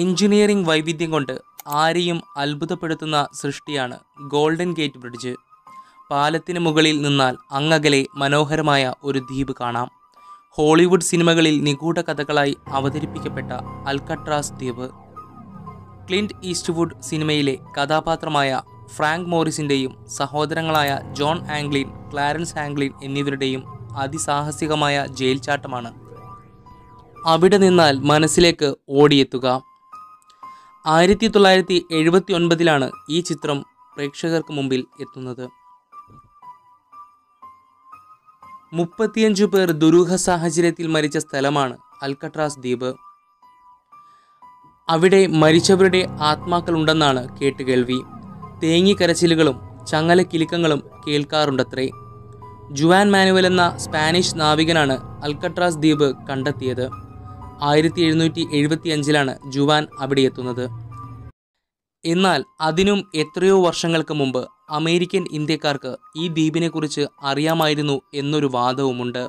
Engineering വൈവിധ്യം കൊണ്ട് ആരെയും അത്ഭുതപ്പെടുത്തുന്ന സൃഷ്ടിയാണ് ഗോൾഡൻ ഗേറ്റ് ബ്രിഡ്ജ്. പാലത്തിന് മുകളിൽ നിന്നാൽ അങ്ങകലെ മനോഹരമായ ഒരു ദ്വീപ് കാണാം. ഹോളിവുഡ് സിനിമകളിൽ നിഗൂഢ കഥകളായി അവതരിപ്പിക്കപ്പെട്ട അൽക്കട്രാസ് ദ്വീപ്. ക്ലിന്റ് ഈസ്റ്റ്വുഡ് സിനിമയിലെ കഥാപാത്രമായ Frank മോറിസിൻ്റെയും സഹോദരങ്ങളായ John Anglin, Clarence Anglin എന്നിവരുടെയും അതിസാഹസികമായ jail ചാട്ടമാണ് അവിടെ നിന്നാൽ മനസ്സിലേക്ക് ഓടിയെത്തുക. 1979 ഈ ചിത്രം പ്രേക്ഷകർക്ക് മുമ്പിൽ എത്തുന്നത്. 35 പേർ ദുരൂഹ സാഹചര്യത്തിൽ മരിച്ച സ്ഥലമാണ് അൽക്കട്രാസ് ദ്വീപ്. അവിടെ മരിച്ചവരുടെ ആത്മാക്കളുണ്ടെന്നാണ് കേട്ടുകേൾവി. തേങ്ങിക്കരച്ചിലുകളും ചങ്ങലക്കിലുക്കങ്ങളും കേൾക്കാറുണ്ടത്രേ. ജുവാൻ മാനുവൽ എന്ന സ്പാനിഷ് നാവികനാണ് അൽക്കട്രാസ് ദ്വീപ് കണ്ടെത്തിയത്. 1775 ജുവാൻ അവിടെ എത്തുന്നത്. എന്നാൽ അതിനും എത്രയോ വർഷങ്ങൾക്ക് മുമ്പ് അമേരിക്കൻ ഇന്ത്യക്കാർക്ക് ഈ ദ്വീപിനെക്കുറിച്ച് അറിയാമായിരുന്നു എന്നൊരു വാദവുമുണ്ട്.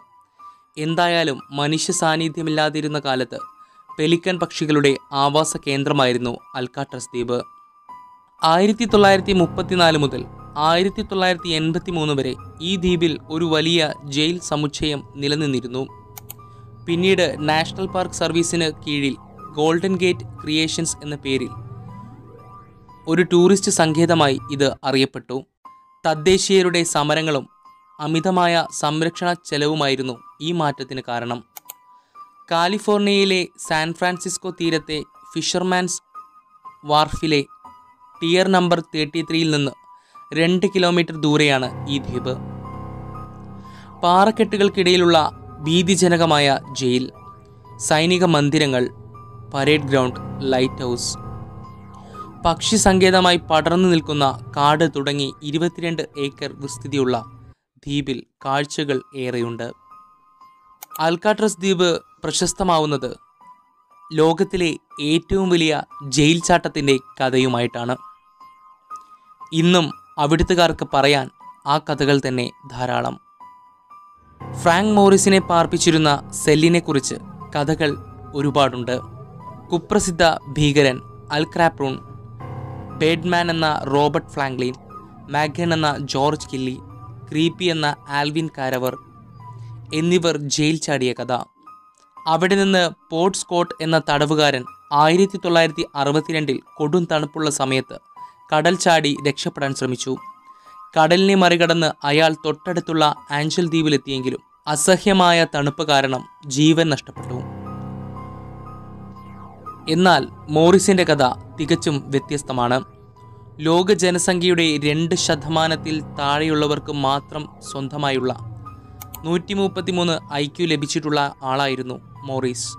എന്തായാലും മനുഷ്യ സാന്നിധ്യമില്ലാതിരുന്ന കാലത്ത് പെലിക്കൻ പക്ഷികളുടെ ആവാസ കേന്ദ്രമായിരുന്നു അൽക്കട്രാസ് ദ്വീപ്. 1934 മുതൽ 1983 വരെ ഈ ദ്വീപിൽ ഒരു വലിയ ജയിൽ സമുച്ചയം നിലനിന്നിരുന്നു. പിന്നീട് നാഷണൽ പാർക്ക് സർവീസിന് കീഴിൽ ഗോൾഡൻ ഗേറ്റ് ക്രിയേഷൻസ് എന്ന പേരിൽ ഒരു ടൂറിസ്റ്റ് സങ്കേതമായി ഇത് അറിയപ്പെട്ടു. തദ്ദേശീയരുടെ സമരങ്ങളും അമിതമായ സംരക്ഷണ ചെലവുമായിരുന്നു ഈ മാറ്റത്തിന് കാരണം. കാലിഫോർണിയയിലെ സാൻ ഫ്രാൻസിസ്കോ തീരത്തെ ഫിഷർമാൻസ് വാർഫിലെ ടിയർ നമ്പർ 33 നിന്ന് 2 കിലോമീറ്റർ ദൂരെയാണ് ഈ ദ്വീപ്. പാറക്കെട്ടുകൾക്കിടയിലുള്ള ഭീതിജനകമായ ജയിൽ, സൈനിക മന്ദിരങ്ങൾ, പരേഡ് ഗ്രൗണ്ട്, ലൈറ്റ് ഹൗസ്, പക്ഷി സങ്കേതമായി പടർന്നു നിൽക്കുന്ന കാട് തുടങ്ങി 22 ഏക്കർ വിസ്തൃതിയുള്ള ദ്വീപിൽ കാഴ്ചകൾ ഏറെയുണ്ട്. അൽക്കട്രാസ് ദ്വീപ് പ്രശസ്തമാവുന്നത് ലോകത്തിലെ ഏറ്റവും വലിയ ജയിൽ ചാട്ടത്തിൻ്റെ കഥയുമായിട്ടാണ്. ഇന്നും അവിടുത്തുകാർക്ക് പറയാൻ ആ കഥകൾ തന്നെ ധാരാളം. ഫ്രാങ്ക് മോറിസിനെ പാർപ്പിച്ചിരുന്ന സെല്ലിനെക്കുറിച്ച് കഥകൾ ഒരുപാടുണ്ട്. കുപ്രസിദ്ധ ഭീകരൻ അൽ ക്രാപ്രൂൺ, ബേഡ്മാൻ എന്ന റോബർട്ട് ഫ്രാങ്ക്ലിൻ, മാഗൻ എന്ന ജോർജ് കില്ലി, ക്രീപ്പി എന്ന ആൽവിൻ കാരവർ എന്നിവർ ജയിൽ ചാടിയ കഥ. അവിടെ നിന്ന് പോർട്ട് സ്കോട്ട് എന്ന തടവുകാരൻ 1962 കൊടും തണുപ്പുള്ള സമയത്ത് കടൽ ചാടി രക്ഷപ്പെടാൻ ശ്രമിച്ചു. കടലിനെ മറികടന്ന് അയാൾ തൊട്ടടുത്തുള്ള ആഞ്ചൽ ദ്വീപിലെത്തിയെങ്കിലും അസഹ്യമായ തണുപ്പ് കാരണം ജീവൻ നഷ്ടപ്പെട്ടു. എന്നാൽ മോറിസിൻ്റെ കഥ തികച്ചും വ്യത്യസ്തമാണ്. ലോക ജനസംഖ്യയുടെ 2% താഴെയുള്ളവർക്ക് മാത്രം സ്വന്തമായുള്ള 133 IQ ലഭിച്ചിട്ടുള്ള ആളായിരുന്നു മോറിസ്.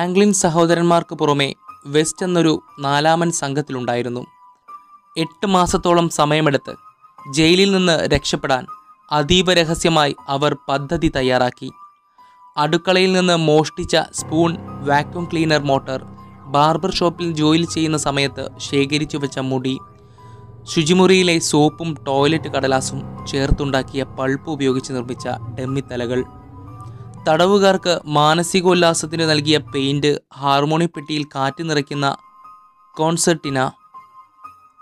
ആംഗ്ലിൻ സഹോദരന്മാർക്ക് പുറമെ വെസ്റ്റ് എന്നൊരു 4-മൻ സംഘത്തിലുണ്ടായിരുന്നു. 8 മാസത്തോളം സമയമെടുത്ത് ജയിലിൽ നിന്ന് രക്ഷപ്പെടാൻ അതീവ രഹസ്യമായി അവർ പദ്ധതി തയ്യാറാക്കി. അടുക്കളയിൽ നിന്ന് മോഷ്ടിച്ച spoon, vacuum cleaner motor, barber ഷോപ്പിൽ ജോലി ചെയ്യുന്ന സമയത്ത് ശേഖരിച്ചു വെച്ച മുടി, ശുചിമുറിയിലെ സോപ്പും ടോയ്ലറ്റ് കടലാസും ചേർത്തുണ്ടാക്കിയ പൾപ്പ് ഉപയോഗിച്ച് നിർമ്മിച്ച ഡമ്മിത്തലകൾ, തടവുകാർക്ക് മാനസികോല്ലാസത്തിന് നൽകിയ പെയിൻറ്, ഹാർമോണിയപ്പെട്ടിയിൽ കാറ്റ് നിറയ്ക്കുന്ന കോൺസെർട്ടിന,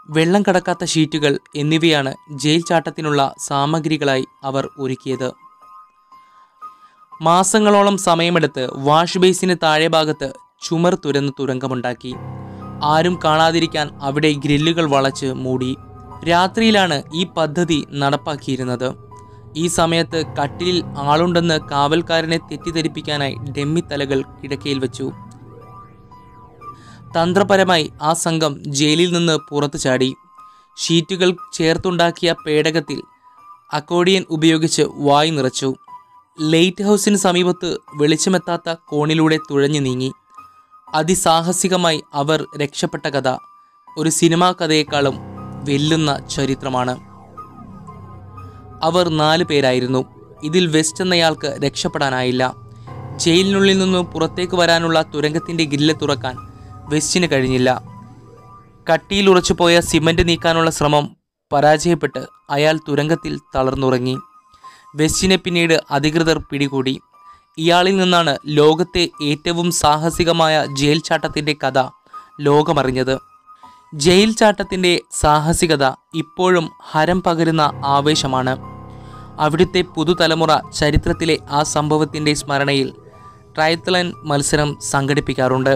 വെള്ളം കടക്കാത്ത ഷീറ്റുകൾ എന്നിവയാണ് ജയിൽ ചാട്ടത്തിനുള്ള സാമഗ്രികളായി അവർ ഒരുക്കിയത്. മാസങ്ങളോളം സമയമെടുത്ത് വാഷ് ബേസിന് താഴെ ഭാഗത്ത് ചുമർ തുരന്ന് തുരങ്കമുണ്ടാക്കി. ആരും കാണാതിരിക്കാൻ അവിടെ ഗ്രില്ലുകൾ വളച്ച് മൂടി. രാത്രിയിലാണ് ഈ പദ്ധതി നടപ്പാക്കിയിരുന്നത്. ഈ സമയത്ത് കട്ടിലിൽ ആളുണ്ടെന്ന് കാവൽക്കാരനെ തെറ്റിദ്ധരിപ്പിക്കാനായി ഡമ്മിത്തലകൾ കിടക്കയിൽ വെച്ചു. തന്ത്രപരമായി ആ സംഘം ജയിലിൽ നിന്ന് പുറത്തു ചാടി. ഷീറ്റുകൾ ചേർത്തുണ്ടാക്കിയ പേടകത്തിൽ അക്കോർഡിയൻ ഉപയോഗിച്ച് വായു നിറച്ചു. ലൈറ്റ് ഹൗസിന് സമീപത്ത് വെളിച്ചമെത്താത്ത കോണിലൂടെ തുഴഞ്ഞു നീങ്ങി. അതിസാഹസികമായി അവർ രക്ഷപ്പെട്ട കഥ ഒരു സിനിമാ കഥയേക്കാളും വെല്ലുന്ന ചരിത്രമാണ്. അവർ 4 പേരായിരുന്നു. ഇതിൽ വെസ്റ്റ് എന്നയാൾക്ക് രക്ഷപ്പെടാനായില്ല. ജയിലിനുള്ളിൽ നിന്ന് പുറത്തേക്ക് വരാനുള്ള തുരങ്കത്തിൻ്റെ ഗ്രില്ല് തുറക്കാൻ വെസ്റ്റിന് കഴിഞ്ഞില്ല. കട്ടിയിൽ ഉറച്ചുപോയ സിമൻറ്റ് നീക്കാനുള്ള ശ്രമം പരാജയപ്പെട്ട് അയാൾ തുരങ്കത്തിൽ തളർന്നുറങ്ങി. വെസ്റ്റിനെ പിന്നീട് അധികൃതർ പിടികൂടി. ഇയാളിൽ നിന്നാണ് ലോകത്തെ ഏറ്റവും സാഹസികമായ ജയിൽ ചാട്ടത്തിൻ്റെ കഥ ലോകമറിഞ്ഞത്. ജയിൽ ചാട്ടത്തിൻ്റെ സാഹസികത ഇപ്പോഴും ഹരം പകരുന്ന ആവേശമാണ്. അവിടുത്തെ പുതുതലമുറ ചരിത്രത്തിലെ ആ സംഭവത്തിൻ്റെ സ്മരണയിൽ ട്രയത്ലൺ മത്സരം സംഘടിപ്പിക്കാറുണ്ട്.